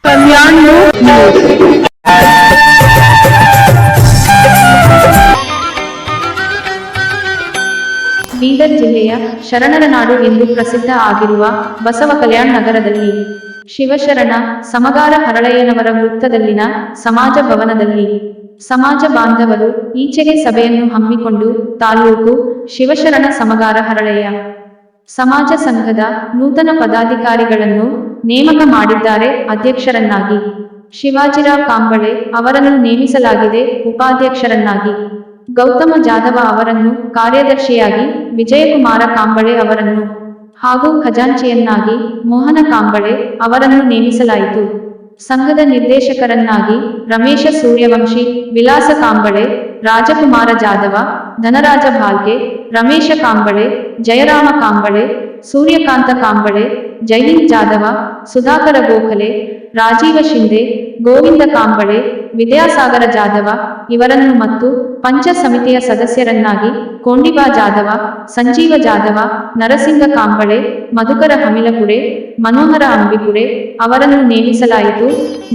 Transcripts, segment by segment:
कल्याण news. Bidar ಜಿಲ್ಲೆಯ ಶರಣರ ನಾಡು ಎಂದು ಪ್ರಸಿದ್ಧ ಆಗಿರುವ ಬಸವ ಕಲ್ಯಾಣ ನಗರದಲ್ಲಿ ಶಿವಶರಣ ಸಮಗಾರ ಹರಳಯ್ಯನವರ ವೃತ್ತದಲ್ಲಿನ ಸಮಾಜ ಭವನದಲ್ಲಿ ಸಮಾಜ ಬಾಂಧವರು ಈಚೆಗೆ ಸಭೆಯನ್ನು ಹಮ್ಮಿಕೊಂಡು ತಾಲೂಕು ಶಿವಶರಣ ಸಮಗಾರ ಹರಳಯ್ಯ ಸಮಾಜ ಸಂಘದ ನೂತನ ಪದಾಧಿಕಾರಿಗಳನ್ನು ನೇಮಕ ಮಾಡಿದ್ದಾರೆ. ಅಧ್ಯಕ್ಷರನ್ನಾಗಿ ಶಿವಾಜಿರಾವ್ ಕಾಂಬಳೆ ಅವರನ್ನು ನೇಮಿಸಲಾಗಿದೆ. ಉಪಾಧ್ಯಕ್ಷರನ್ನಾಗಿ ಗೌತಮ ಜಾಧವ ಅವರನ್ನು, ಕಾರ್ಯದರ್ಶಿಯಾಗಿ ವಿಜಯಕುಮಾರ ಕಾಂಬಳೆ ಅವರನ್ನು ಹಾಗೂ ಖಜಾಂಚಿಯನ್ನಾಗಿ ಮೋಹನ ಕಾಂಬಳೆ ಅವರನ್ನು ನೇಮಿಸಲಾಯಿತು. ಸಂಘದ ನಿರ್ದೇಶಕರನ್ನಾಗಿ ರಮೇಶ ಸೂರ್ಯವಂಶಿ, ವಿಲಾಸ ಕಾಂಬಳೆ, ರಾಜಕುಮಾರ ಜಾಧವ, ಧನರಾಜ ಭಾಲ್ಕೆ, ರಮೇಶ ಕಾಂಬಳೆ, ಜಯರಾಮ ಕಾಂಬಳೆ, ಸೂರ್ಯಕಾಂತ ಕಾಂಬಳೆ, ಜೈಹಿಂದ್ ಜಾಧವ, ಸುಧಾಕರ ಗೋಖಲೆ, ರಾಜೀವ ಶಿಂದೆ, ಗೋವಿಂದ ಕಾಂಬಳೆ, ವಿದ್ಯಾಸಾಗರ ಜಾಧವ ಇವರನ್ನು ಮತ್ತು ಪಂಚ ಸಮಿತಿಯ ಸದಸ್ಯರನ್ನಾಗಿ ಕೊಂಡಿಬಾ ಜಾಧವ, ಸಂಜೀವ ಜಾಧವ, ನರಸಿಂಗ ಕಾಂಬಳೆ, ಮಧುಕರ ಹಮಿಲಪುರೆ, ಮನೋಹರ ಅಂಬಿಪುರೆ ಅವರನ್ನು ನೇಮಿಸಲಾಯಿತು.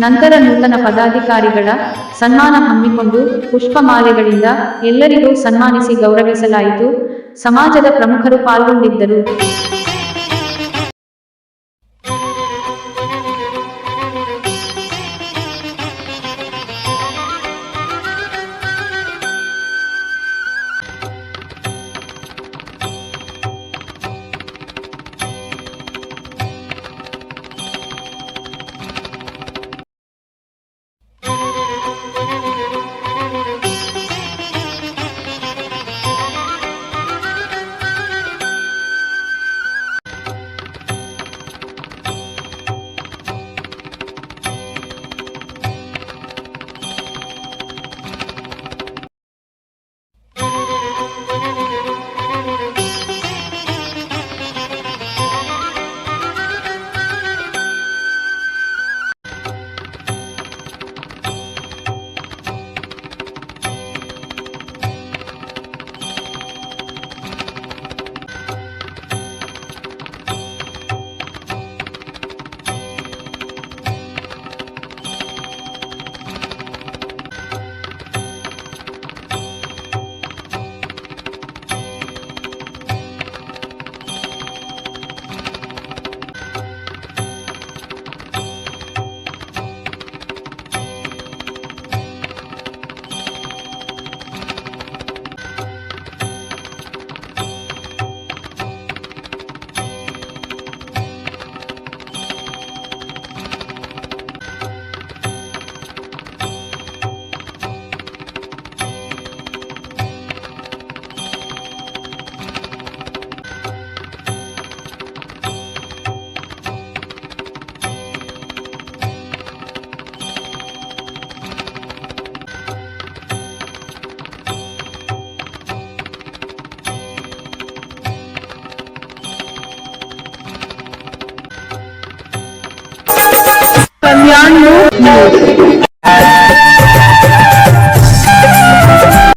ನಂತರ ನೂತನ ಪದಾಧಿಕಾರಿಗಳ ಸನ್ಮಾನ ಹಮ್ಮಿಕೊಂಡು ಪುಷ್ಪಮಾಲೆಗಳಿಂದ ಎಲ್ಲರಿಗೂ ಸನ್ಮಾನಿಸಿ ಗೌರವಿಸಲಾಯಿತು. ಸಮಾಜದ ಪ್ರಮುಖರು ಪಾಲ್ಗೊಂಡಿದ್ದರು.